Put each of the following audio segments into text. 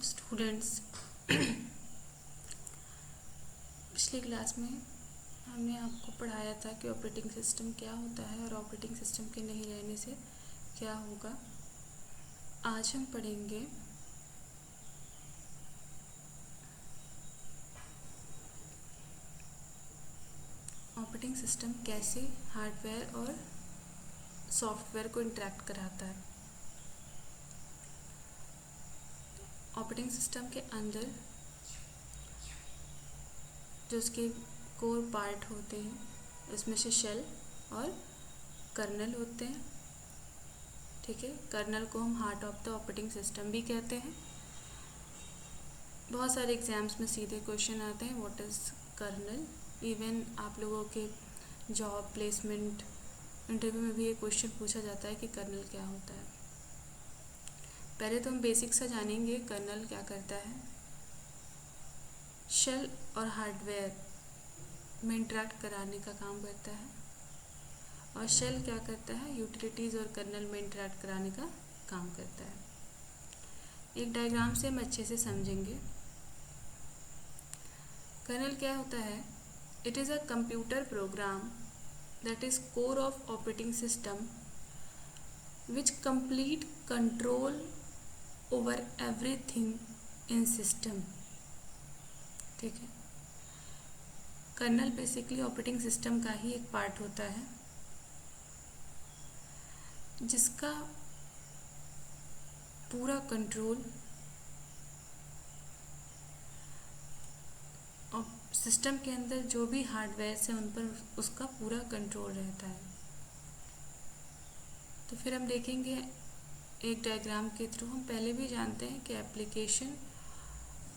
Students, पिछली class में हमने आपको पढ़ाया था कि ऑपरेटिंग सिस्टम क्या होता है और ऑपरेटिंग सिस्टम के नहीं रहने से क्या होगा। आज हम पढ़ेंगे ऑपरेटिंग सिस्टम कैसे हार्डवेयर और सॉफ्टवेयर को इंटरेक्ट कराता है। ऑपरेटिंग सिस्टम के अंदर जो उसके कोर पार्ट होते हैं उसमें से शेल और कर्नल होते हैं। ठीक है, कर्नल को हम heart of the operating system भी कहते हैं। बहुत सारे एग्जाम्स में सीधे क्वेश्चन आते हैं व्हाट इज़ कर्नल। इवन आप लोगों के जॉब प्लेसमेंट इंटरव्यू में भी ये क्वेश्चन पूछा जाता है कि कर्नल क्या होता है। पहले तो हम बेसिक सा जानेंगे कर्नल क्या करता है। शेल और हार्डवेयर में इंटरेक्ट कराने का काम करता है और शेल क्या करता है, यूटिलिटीज़ और कर्नल में इंटरेक्ट कराने का काम करता है। एक डायग्राम से हम अच्छे से समझेंगे। कर्नल क्या होता है, it is a computer program that is core of operating system which complete control over everything in system. ठीक है, कर्नल बेसिकली ऑपरेटिंग सिस्टम का ही एक पार्ट होता है जिसका पूरा कंट्रोल और सिस्टम के अंदर जो भी हार्डवेयर है उन पर उसका पूरा कंट्रोल रहता है। तो फिर हम देखेंगे एक डायग्राम के थ्रू। हम पहले भी जानते हैं कि एप्लीकेशन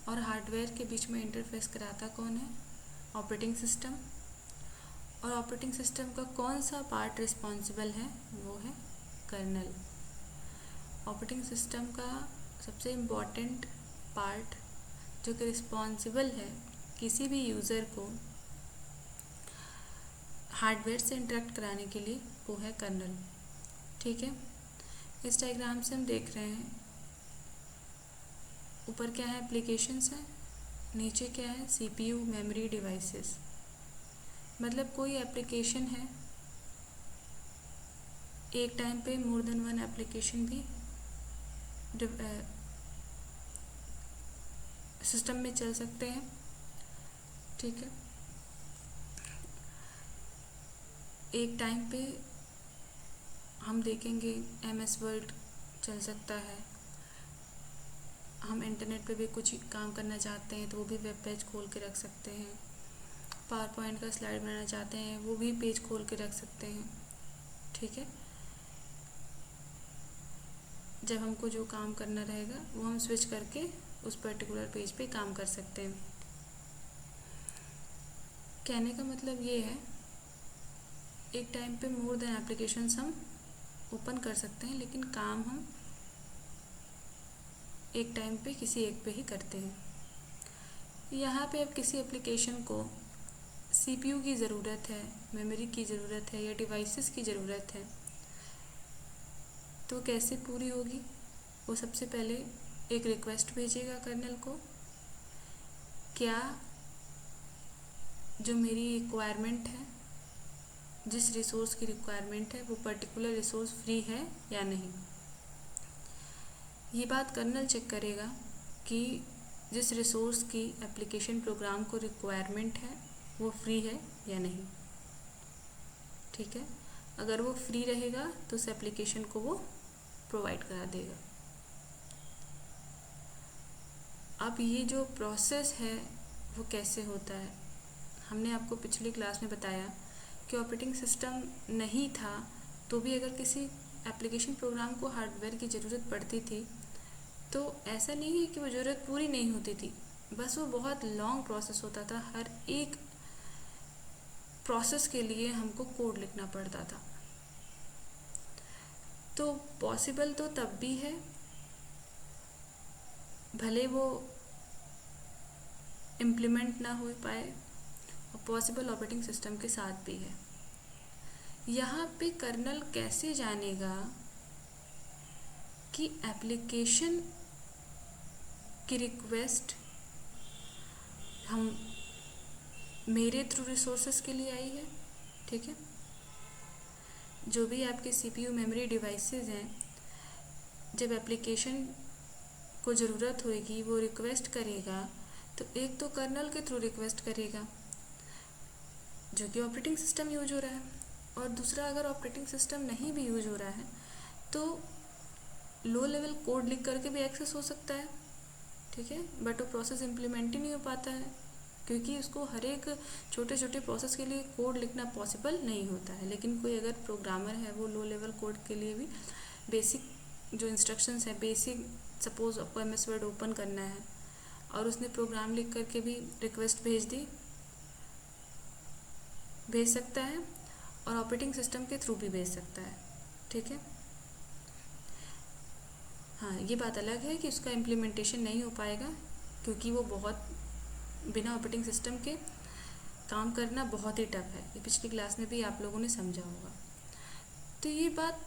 और हार्डवेयर के बीच में इंटरफेस कराता कौन है, ऑपरेटिंग सिस्टम। और ऑपरेटिंग सिस्टम का कौन सा पार्ट रिस्पॉन्सिबल है, वो है कर्नल। ऑपरेटिंग सिस्टम का सबसे इम्पॉर्टेंट पार्ट जो कि रिस्पॉन्सिबल है किसी भी यूज़र को हार्डवेयर से इंटरेक्ट कराने के लिए, वो है कर्नल। ठीक है, इस डायग्राम से हम देख रहे हैं ऊपर क्या है, एप्लीकेशंस है, नीचे क्या है, सीपीयू, मेमोरी, डिवाइसेस। मतलब कोई एप्लीकेशन है, एक टाइम पे मोर देन वन एप्लीकेशन भी सिस्टम में चल सकते हैं। ठीक है, एक टाइम पे हम देखेंगे MS वर्ड चल सकता है। हम इंटरनेट पे भी कुछ काम करना चाहते हैं तो वो भी वेब पेज खोल के रख सकते हैं। पावर पॉइंट का स्लाइड बनाना चाहते हैं वो भी पेज खोल के रख सकते हैं। ठीक है, जब हमको जो काम करना रहेगा वो हम स्विच करके उस पर्टिकुलर पेज पे काम कर सकते हैं। कहने का मतलब ये है, एक टाइम पे मोर देन एप्लीकेशंस हम ओपन कर सकते हैं, लेकिन काम हम एक टाइम पे किसी एक पे ही करते हैं। यहाँ पे अब किसी एप्लीकेशन को CPU की ज़रूरत है, मेमोरी की ज़रूरत है या डिवाइसेस की ज़रूरत है, तो कैसे पूरी होगी। वो सबसे पहले एक रिक्वेस्ट भेजेगा कर्नल को, क्या जो मेरी रिक्वायरमेंट है, जिस रिसोर्स की रिक्वायरमेंट है वो पर्टिकुलर रिसोर्स फ्री है या नहीं। ये बात कर्नल चेक करेगा कि जिस रिसोर्स की एप्लीकेशन प्रोग्राम को रिक्वायरमेंट है वो फ्री है या नहीं। ठीक है, अगर वो फ्री रहेगा तो उस एप्लीकेशन को वो प्रोवाइड करा देगा। अब ये जो प्रोसेस है वो कैसे होता है, हमने आपको पिछली क्लास में बताया कि ऑपरेटिंग सिस्टम नहीं था तो भी अगर किसी एप्लीकेशन प्रोग्राम को हार्डवेयर की ज़रूरत पड़ती थी तो ऐसा नहीं है कि वो ज़रूरत पूरी नहीं होती थी, बस वो बहुत लॉन्ग प्रोसेस होता था। हर एक प्रोसेस के लिए हमको कोड लिखना पड़ता था। तो पॉसिबल तो तब भी है, भले वो इम्प्लीमेंट ना हो पाए, और पॉसिबल ऑपरेटिंग सिस्टम के साथ भी है। यहाँ पे कर्नल कैसे जानेगा कि एप्लीकेशन की रिक्वेस्ट हम मेरे थ्रू रिसोर्सेज के लिए आई है, ठीक है। जो भी आपके CPU मेमोरी डिवाइसेस हैं, जब एप्लीकेशन को ज़रूरत होगी वो रिक्वेस्ट करेगा, तो एक तो कर्नल के थ्रू रिक्वेस्ट करेगा जो कि ऑपरेटिंग सिस्टम यूज हो रहा है, और दूसरा अगर ऑपरेटिंग सिस्टम नहीं भी यूज हो रहा है तो लो लेवल कोड लिख करके भी एक्सेस हो सकता है, ठीक है। बट वो प्रोसेस इम्प्लीमेंट ही नहीं हो पाता है क्योंकि उसको हर एक छोटे छोटे प्रोसेस के लिए कोड लिखना पॉसिबल नहीं होता है। लेकिन कोई अगर प्रोग्रामर है वो लो लेवल कोड के लिए भी बेसिक जो इंस्ट्रक्शंस है, बेसिक सपोज आपको MS वर्ड ओपन करना है और उसने प्रोग्राम लिख करके भी रिक्वेस्ट भेज सकता है और ऑपरेटिंग सिस्टम के थ्रू भी भेज सकता है, ठीक है। हाँ, ये बात अलग है कि उसका इम्प्लीमेंटेशन नहीं हो पाएगा क्योंकि वो बहुत बिना ऑपरेटिंग सिस्टम के काम करना बहुत ही टफ है। ये पिछली क्लास में भी आप लोगों ने समझा होगा। तो ये बात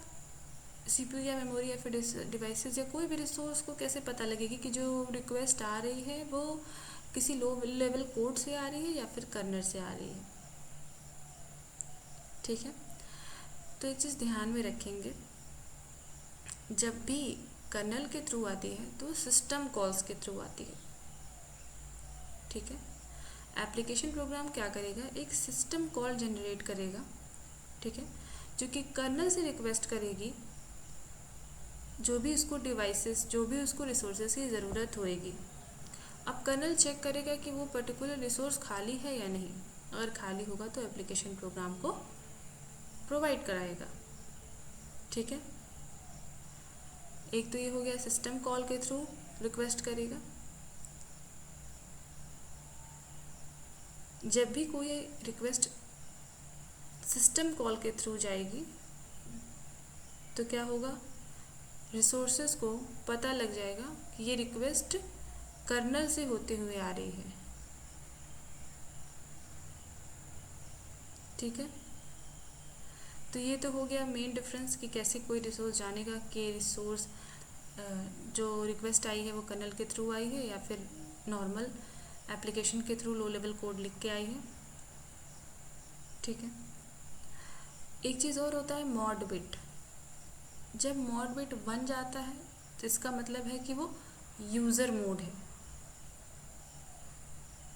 CPU या मेमोरी या फिर डिवाइसेस या कोई भी रिसोर्स को कैसे पता लगेगी कि जो रिक्वेस्ट आ रही है वो किसी लो लेवल कोड से आ रही है या फिर कर्नल से आ रही है, ठीक है। तो एक चीज़ ध्यान में रखेंगे, जब भी कर्नल के थ्रू आती है तो सिस्टम कॉल्स के थ्रू आती है, ठीक है। एप्लीकेशन प्रोग्राम क्या करेगा, एक सिस्टम कॉल जनरेट करेगा, ठीक है, जो कि कर्नल से रिक्वेस्ट करेगी जो भी उसको डिवाइसेस, जो भी उसको रिसोर्सेज की ज़रूरत होएगी। अब कर्नल चेक करेगा कि वो पर्टिकुलर रिसोर्स खाली है या नहीं। अगर खाली होगा तो एप्लीकेशन प्रोग्राम को प्रोवाइड कराएगा, ठीक है। एक तो ये हो गया सिस्टम कॉल के थ्रू रिक्वेस्ट करेगा। जब भी कोई रिक्वेस्ट सिस्टम कॉल के थ्रू जाएगी तो क्या होगा, रिसोर्सेज को पता लग जाएगा कि ये रिक्वेस्ट कर्नल से होते हुए आ रही है, ठीक है। तो ये तो हो गया मेन डिफरेंस कि कैसे कोई रिसोर्स जानेगा कि रिसोर्स जो रिक्वेस्ट आई है वो कर्नल के थ्रू आई है या फिर नॉर्मल एप्लीकेशन के थ्रू लो लेवल कोड लिख के आई है, ठीक है। एक चीज़ और होता है मॉड बिट। जब मॉड बिट 1 जाता है तो इसका मतलब है कि वो यूज़र मोड है,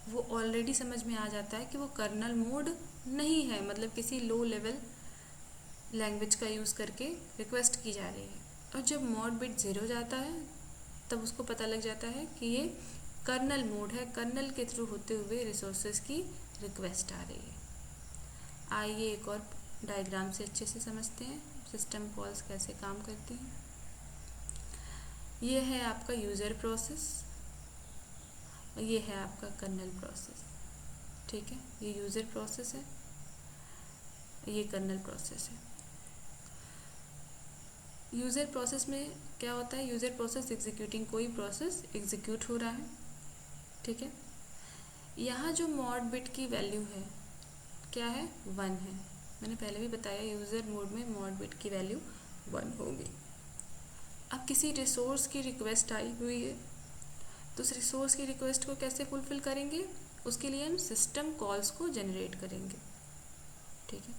वो ऑलरेडी समझ में आ जाता है कि वो कर्नल मोड नहीं है, मतलब किसी लो लेवल लैंग्वेज का यूज़ करके रिक्वेस्ट की जा रही है। और जब मॉड बिट 0 जाता है तब उसको पता लग जाता है कि ये कर्नल मोड है, कर्नल के थ्रू होते हुए रिसोर्सेज की रिक्वेस्ट आ रही है। आइए एक और डायग्राम से अच्छे से समझते हैं सिस्टम कॉल्स कैसे काम करती हैं। ये है आपका यूज़र प्रोसेस और ये है आपका कर्नल प्रोसेस, ठीक है। ये यूज़र प्रोसेस है, ये कर्नल प्रोसेस है। यूज़र प्रोसेस में क्या होता है, यूज़र प्रोसेस एग्जीक्यूटिंग, कोई प्रोसेस एग्जीक्यूट हो रहा है, ठीक है। यहाँ जो मॉड बिट की वैल्यू है क्या है, 1 है। मैंने पहले भी बताया यूज़र मोड में मॉड बिट की वैल्यू 1 होगी। अब किसी रिसोर्स की रिक्वेस्ट आई हुई है तो उस रिसोर्स की रिक्वेस्ट को कैसे फुलफिल करेंगे, उसके लिए हम सिस्टम कॉल्स को जनरेट करेंगे, ठीक है।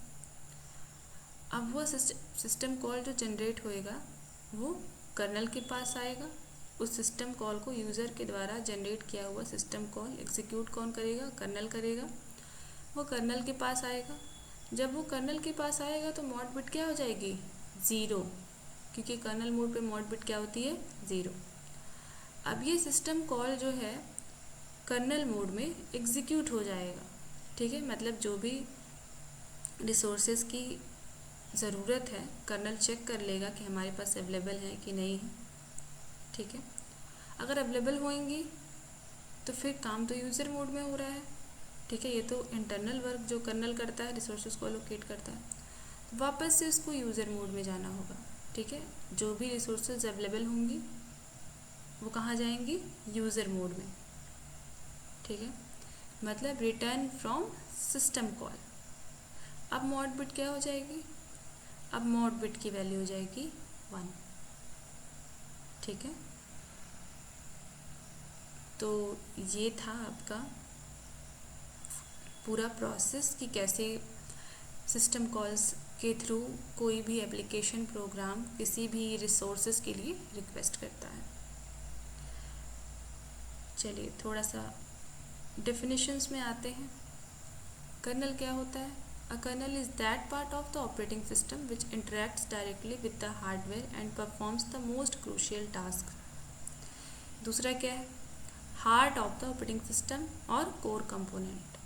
अब वो सिस्टम कॉल जो जनरेट होएगा वो कर्नल के पास आएगा। उस सिस्टम कॉल को यूज़र के द्वारा जनरेट किया हुआ सिस्टम कॉल एग्जीक्यूट कौन करेगा, कर्नल करेगा। वो कर्नल के पास आएगा। जब वो कर्नल के पास आएगा तो मॉड बिट क्या हो जाएगी, 0, क्योंकि कर्नल मोड पे मॉड बिट क्या होती है, 0। अब ये सिस्टम कॉल जो है कर्नल मोड में एग्जीक्यूट हो जाएगा, ठीक है। मतलब जो भी रिसोर्सेज की ज़रूरत है कर्नल चेक कर लेगा कि हमारे पास अवेलेबल है कि नहीं है, ठीक है। अगर अवेलेबल होंगी तो फिर काम तो यूज़र मोड में हो रहा है, ठीक है। ये तो इंटरनल वर्क जो कर्नल करता है, रिसोर्सेज को एलोकेट करता है, वापस से उसको यूज़र मोड में जाना होगा, ठीक है। जो भी रिसोर्सेज अवेलेबल होंगी वो कहाँ जाएंगी, यूज़र मोड में, ठीक है। मतलब रिटर्न फ्रॉम सिस्टम कॉल। अब मॉड बिट क्या हो जाएगी, अब मॉड बिट की वैल्यू हो जाएगी 1, ठीक है। तो ये था आपका पूरा प्रोसेस कि कैसे सिस्टम कॉल्स के थ्रू कोई भी एप्लीकेशन प्रोग्राम किसी भी रिसोर्सेज के लिए रिक्वेस्ट करता है। चलिए थोड़ा सा डेफिनेशंस में आते हैं। कर्नल क्या होता है? A kernel is that part of the operating system which interacts directly with the hardware and performs the most crucial task. दूसरा क्या है? Heart of the operating system और core component,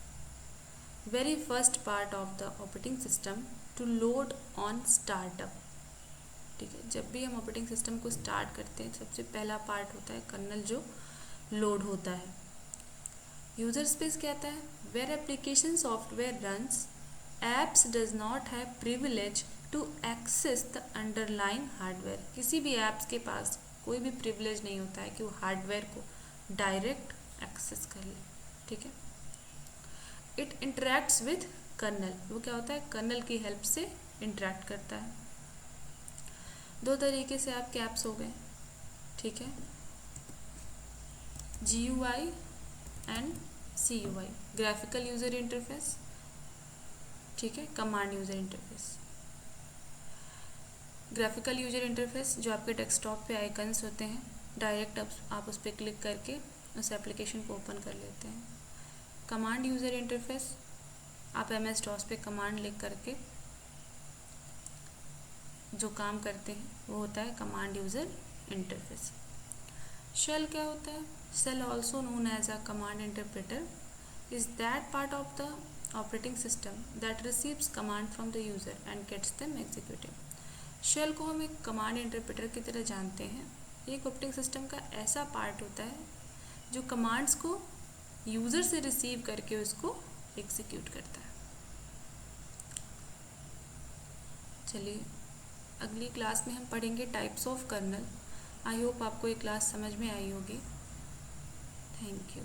very first part of the operating system to load on startup. ठीक है, जब भी हम operating system को स्टार्ट करते हैं सबसे पहला पार्ट होता है कर्नल जो लोड होता है। यूजर स्पेस क्या आता है? Where application software runs, apps does not have privilege to access the underline hardware. किसी भी ऐप्स के पास कोई भी प्रिविलेज नहीं होता है कि वो हार्डवेयर को डायरेक्ट एक्सेस कर ले। ठीक है। इट इंटरेक्ट्स विथ कर्नल, वो क्या होता है? कर्नल की हेल्प से इंटरेक्ट करता है। दो तरीके से आपके ऐप्स हो गए। ठीक है, GUI and CUI, graphical user interface. ठीक है, command user interface. Graphical user interface जो आपके डेस्कटॉप पे आइकन्स होते हैं, डायरेक्ट आप उस पर क्लिक करके उस एप्लीकेशन को ओपन कर लेते हैं। कमांड यूजर इंटरफेस, आप MS-DOS पे कमांड लिख करके जो काम करते हैं वो होता है कमांड यूजर इंटरफेस। शेल क्या होता है? Shell also known as a command interpreter is that part of the operating system that receives command from the user and gets them executed। Shell को हम एक कमांड इंटरप्रेटर की तरह जानते हैं। एक ऑपरेटिंग सिस्टम का ऐसा पार्ट होता है जो कमांड्स को यूज़र से रिसीव करके उसको एग्जीक्यूट करता है। चलिए अगली क्लास में हम पढ़ेंगे types of kernel. I hope आपको ये क्लास समझ में आई होगी। Thank you.